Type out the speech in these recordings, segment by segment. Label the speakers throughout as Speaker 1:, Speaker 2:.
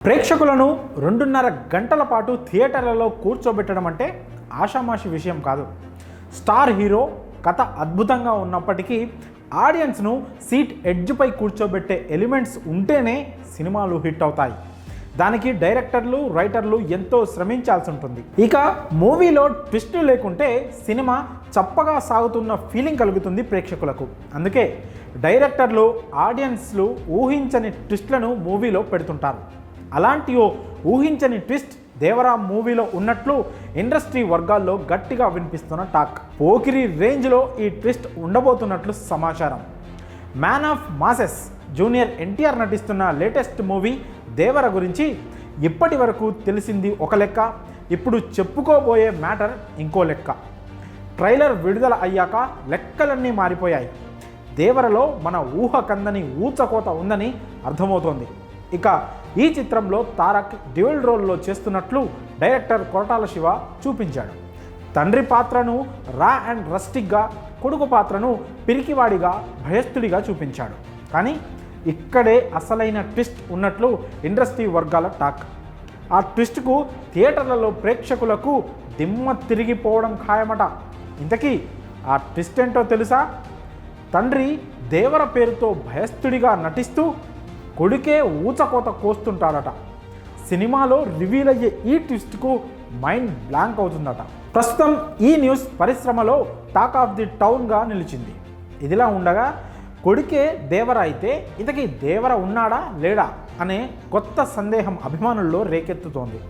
Speaker 1: ప్రేక్షకులను 2.5 గంటల పాటు థియేటర్లలో కూర్చోబెట్టడం అంటే ఆషామాషి విషయం కాదు. స్టార్ హీరో కథ అద్భుతంగా ఉన్నప్పటికీ ఆడియన్స్ను సీట్ ఎడ్జ్పై కూర్చోబెట్టే ఎలిమెంట్స్ ఉంటేనే సినిమాలు హిట్ అవుతాయి. దానికి డైరెక్టర్లు, రైటర్లు ఎంతో శ్రమించాల్సి ఉంటుంది. ఇక మూవీలో ట్విస్టులు లేకుంటే సినిమా చప్పగా సాగుతున్న ఫీలింగ్ కలుగుతుంది ప్రేక్షకులకు. అందుకే డైరెక్టర్లు, ఆడియన్స్లు ఊహించని ట్విస్ట్లను మూవీలో పెడుతుంటారు. అలాంటి ఓ ఊహించని ట్విస్ట్ దేవరా మూవీలో ఉన్నట్లు ఇండస్ట్రీ వర్గాల్లో గట్టిగా వినిపిస్తున్న టాక్. పోకిరి రేంజ్లో ఈ ట్విస్ట్ ఉండబోతున్నట్లు సమాచారం. Man of masses junior NTR నటిస్తున్న లేటెస్ట్ మూవీ దేవర గురించి ఇప్పటి వరకు తెలిసింది ఒక లెక్క, ఇప్పుడు చెప్పుకోబోయే మ్యాటర్ ఇంకో లెక్క. ట్రైలర్ విడుదల అయ్యాక లెక్కలన్నీ మారిపోయాయి. దేవరలో మన ఊహ కందని ఊచకోత ఉందని అర్థమవుతోంది. ఇక ఈ చిత్రంలో తారక్ డ్యూయల్ రోల్లో చేస్తున్నట్లు డైరెక్టర్ కొరటాల శివ చూపించాడు. తండ్రి పాత్రను రా అండ్ రస్టిక్గా, కొడుకు పాత్రను పిరికివాడిగా, భయస్థుడిగా చూపించాడు. కానీ ఇక్కడే అసలైన ట్విస్ట్ ఉన్నట్లు ఇండస్ట్రీ వర్గాల టాక్. ఆ ట్విస్ట్కు థియేటర్లలో ప్రేక్షకులకు దిమ్మ తిరిగిపోవడం ఖాయమట. ఇంతకీ ఆ ట్విస్ట్ ఏంటో తెలుసా? తండ్రి దేవర పేరుతో భయస్థుడిగా నటిస్తూ కొడుకే ఊచకోత కోస్తుంటాడట. సినిమాలో రివీల్ అయ్యే ఈ ట్విస్ట్కు మైండ్ బ్లాంక్ అవుతుందట. ప్రస్తుతం ఈ న్యూస్ పరిశ్రమలో టాక్ ఆఫ్ ది టౌన్గా నిలిచింది. ఇదిలా ఉండగా కొడుకే దేవర అయితే ఇంతకీ దేవర ఉన్నాడా లేడా అనే కొత్త సందేహం అభిమానుల్లో రేకెత్తుతోంది.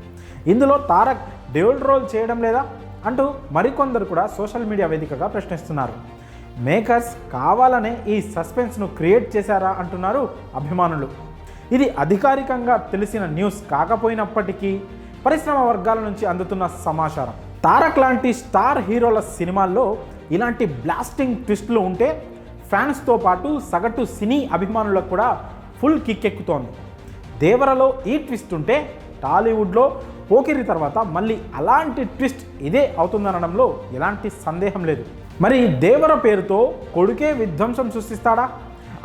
Speaker 1: ఇందులో తారక్ డ్యూయల్ రోల్ చేయడం లేదా అంటూ మరికొందరు కూడా సోషల్ మీడియా వేదికగా ప్రశ్నిస్తున్నారు. మేకర్స్ కావాలనే ఈ సస్పెన్స్ను క్రియేట్ చేశారా అంటున్నారు అభిమానులు. ఇది అధికారికంగా తెలిసిన న్యూస్ కాకపోయినప్పటికీ పరిశ్రమ వర్గాల నుంచి అందుతున్న సమాచారం. తారక్ లాంటి స్టార్ హీరోల సినిమాల్లో ఇలాంటి బ్లాస్టింగ్ ట్విస్టులు ఉంటే ఫ్యాన్స్తో పాటు సగటు సినీ అభిమానులకు కూడా ఫుల్ కిక్కెక్కుతోంది. దేవరలో ఈ ట్విస్ట్ ఉంటే టాలీవుడ్లో పోకిరి తర్వాత మళ్ళీ అలాంటి ట్విస్ట్ ఇదే అవుతుందనడంలో ఎలాంటి సందేహం లేదు. మరి దేవర పేరుతో కొడుకే విధ్వంసం సృష్టిస్తాడా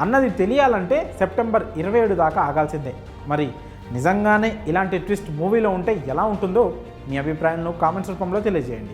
Speaker 1: అన్నది తెలియాలంటే సెప్టెంబర్ 27 దాకా ఆగాల్సిందే. మరి నిజంగానే ఇలాంటి ట్విస్ట్ మూవీలో ఉంటే ఎలా ఉంటుందో మీ అభిప్రాయాలను కామెంట్స్ రూపంలో తెలియజేయండి.